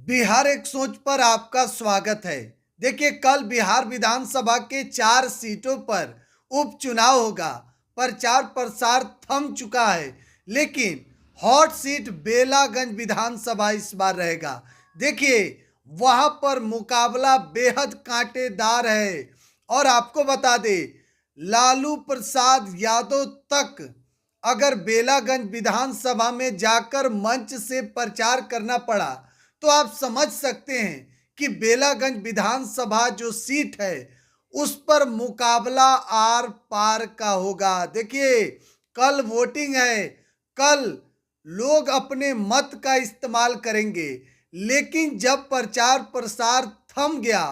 बिहार एक सोच पर आपका स्वागत है। देखिए, कल बिहार विधानसभा के 4 सीटों पर उपचुनाव होगा। प्रचार प्रसार थम चुका है, लेकिन हॉट सीट बेलागंज विधानसभा इस बार रहेगा। देखिए, वहां पर मुकाबला बेहद कांटेदार है। और आपको बता दे, लालू प्रसाद यादव तक अगर बेलागंज विधानसभा में जाकर मंच से प्रचार करना पड़ा तो आप समझ सकते हैं कि बेलागंज विधानसभा जो सीट है उस पर मुकाबला आर पार का होगा। देखिए, कल वोटिंग है, कल लोग अपने मत का इस्तेमाल करेंगे, लेकिन जब प्रचार प्रसार थम गया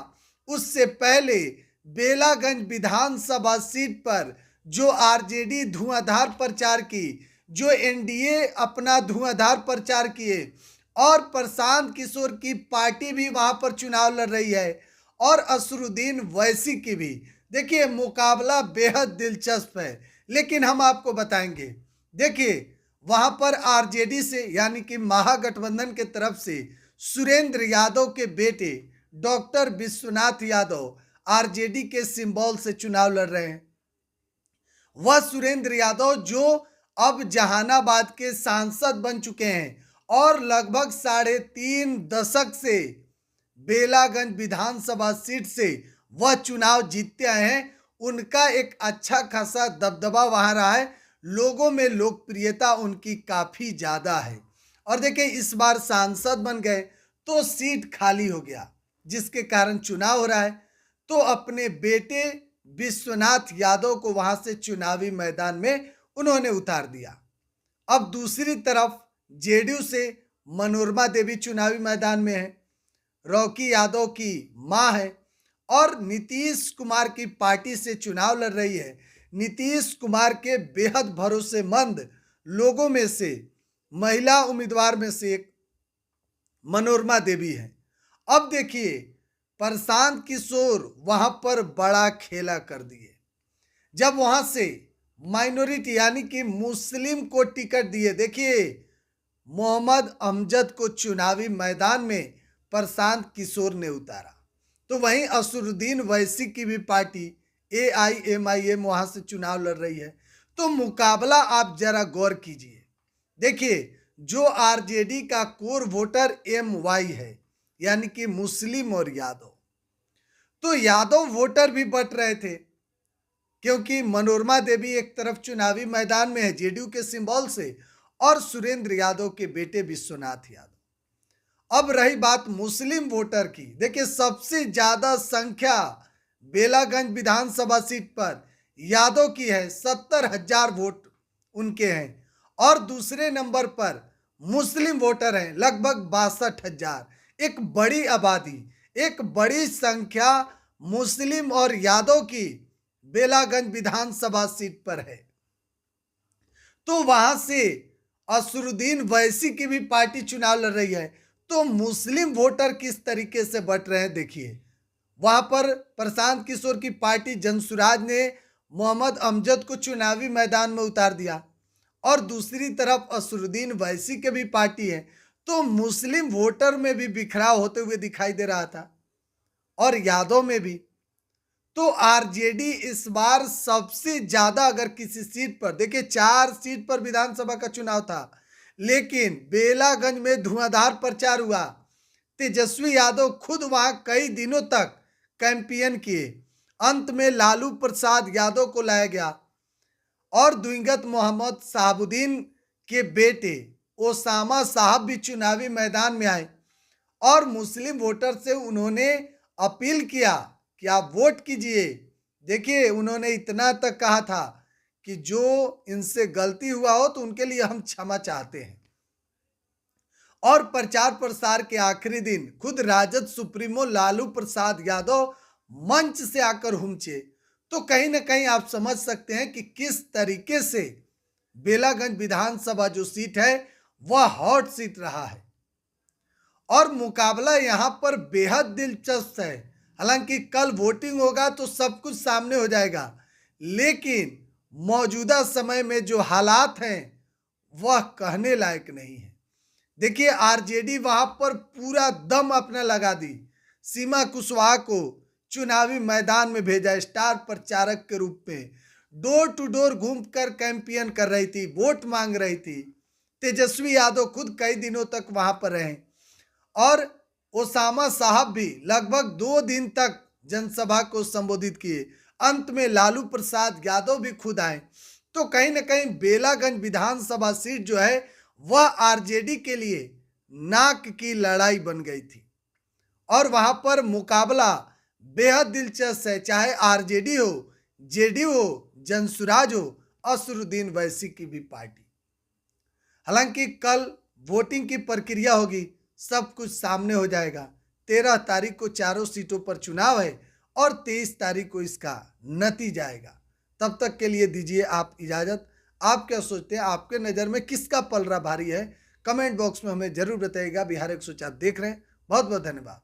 उससे पहले बेलागंज विधानसभा सीट पर जो आरजेडी धुआंधार प्रचार की, जो एनडीए अपना धुआंधार प्रचार किए और प्रशांत किशोर की पार्टी भी वहां पर चुनाव लड़ रही है और असरुद्दीन वैसी की भी। देखिए, मुकाबला बेहद दिलचस्प है, लेकिन हम आपको बताएंगे। देखिए, वहां पर आरजेडी से यानी कि महागठबंधन के तरफ से सुरेंद्र यादव के बेटे डॉक्टर विश्वनाथ यादव आरजेडी के सिंबल से चुनाव लड़ रहे हैं। वह सुरेंद्र यादव जो अब जहानाबाद के सांसद बन चुके हैं और लगभग 3.5 दशक से बेलागंज विधानसभा सीट से वह चुनाव जीतते आए हैं। उनका एक अच्छा खासा दबदबा वहां रहा है, लोगों में लोकप्रियता उनकी काफी ज्यादा है। और देखिए, इस बार सांसद बन गए तो सीट खाली हो गया, जिसके कारण चुनाव हो रहा है। तो अपने बेटे विश्वनाथ यादव को वहां से चुनावी मैदान में उन्होंने उतार दिया। अब दूसरी तरफ जेडीयू से मनोरमा देवी चुनावी मैदान में है, रॉकी यादव की मां है और नीतीश कुमार की पार्टी से चुनाव लड़ रही है। नीतीश कुमार के बेहद भरोसेमंद लोगों में से महिला उम्मीदवार में से एक मनोरमा देवी है। अब देखिए, प्रशांत किशोर वहां पर बड़ा खेला कर दिए जब वहां से माइनॉरिटी यानी कि मुस्लिम को टिकट दिए। देखिए, मोहम्मद अमजद को चुनावी मैदान में प्रशांत किशोर ने उतारा। तो वहीं असरुद्दीन वैसी की भी पार्टी AIMIM वहां से चुनाव लड़ रही है। तो मुकाबला आप जरा गौर कीजिए। देखिए, जो आरजेडी का कोर वोटर MY है यानी कि मुस्लिम और यादव, तो यादव वोटर भी बट रहे थे, क्योंकि मनोरमा देवी एक तरफ चुनावी मैदान में है जेडीयू के सिंबल से और सुरेंद्र यादव के बेटे विश्वनाथ यादव। अब रही बात मुस्लिम वोटर की। देखिए, सबसे ज्यादा संख्या बेलागंज विधानसभा सीट पर यादव की है, 70,000 वोट उनके हैं। और दूसरे नंबर पर मुस्लिम वोटर हैं लगभग 62,000। एक बड़ी आबादी, एक बड़ी संख्या मुस्लिम और यादव की बेलागंज विधानसभा सीट पर है। तो वहां से असरुद्दीन वैसी की भी पार्टी चुनाव लड़ रही है। तो मुस्लिम वोटर किस तरीके से बट रहे हैं, देखिए। वहां पर प्रशांत किशोर की पार्टी जनसुराज ने मोहम्मद अमजद को चुनावी मैदान में उतार दिया और दूसरी तरफ असरुद्दीन वैसी के भी पार्टी है। तो मुस्लिम वोटर में भी बिखराव होते हुए दिखाई दे रहा था और यादव में भी। तो आरजेडी इस बार सबसे ज्यादा, अगर किसी सीट पर, देखिए 4 सीट पर विधानसभा का चुनाव था, लेकिन बेलागंज में धुआंधार प्रचार हुआ। तेजस्वी यादव खुद वहां कई दिनों तक कैंपेन किए। अंत में लालू प्रसाद यादव को लाया गया और दिवंगत मोहम्मद शहाबुद्दीन के बेटे ओसामा साहब भी चुनावी मैदान में आए और मुस्लिम वोटर से उन्होंने अपील किया कि आप वोट कीजिए। देखिए, उन्होंने इतना तक कहा था कि जो इनसे गलती हुआ हो तो उनके लिए हम क्षमा चाहते हैं। और प्रचार प्रसार के आखिरी दिन खुद राजद सुप्रीमो लालू प्रसाद यादव मंच से आकर हुमचे। तो कहीं ना कहीं आप समझ सकते हैं कि किस तरीके से बेलागंज विधानसभा जो सीट है वह हॉट सीट रहा है और मुकाबला यहां पर बेहद दिलचस्प है। हालांकि कल वोटिंग होगा तो सब कुछ सामने हो जाएगा, लेकिन मौजूदा समय में जो हालात हैं वह कहने लायक नहीं है। देखिए आरजेडी वहां पर पूरा दम अपना लगा दी, सीमा कुशवाहा को चुनावी मैदान में भेजा स्टार प्रचारक के रूप में, डोर टू डोर घूमकर कैंपेन कर रही थी, वोट मांग रही थी। तेजस्वी यादव खुद कई दिनों तक वहां पर रहे और ओसामा साहब भी लगभग 2 दिन तक जनसभा को संबोधित किए। अंत में लालू प्रसाद यादव भी खुद आए। तो कहीं ना कहीं बेलागंज विधानसभा सीट जो है वह आरजेडी के लिए नाक की लड़ाई बन गई थी और वहां पर मुकाबला बेहद दिलचस्प है, चाहे आरजेडी हो, जेडीयू हो, जनसुराज हो, असरुद्दीन वैसी की भी पार्टी। हालांकि कल वोटिंग की प्रक्रिया होगी, सब कुछ सामने हो जाएगा। 13 तारीख को चारों सीटों पर चुनाव है और 23 तारीख को इसका नतीजा आएगा। तब तक के लिए दीजिए आप इजाज़त। आप क्या सोचते हैं, आपके नज़र में किसका पलड़ा भारी है? कमेंट बॉक्स में हमें जरूर बताइएगा। बिहार 104 देख रहे हैं, बहुत बहुत धन्यवाद।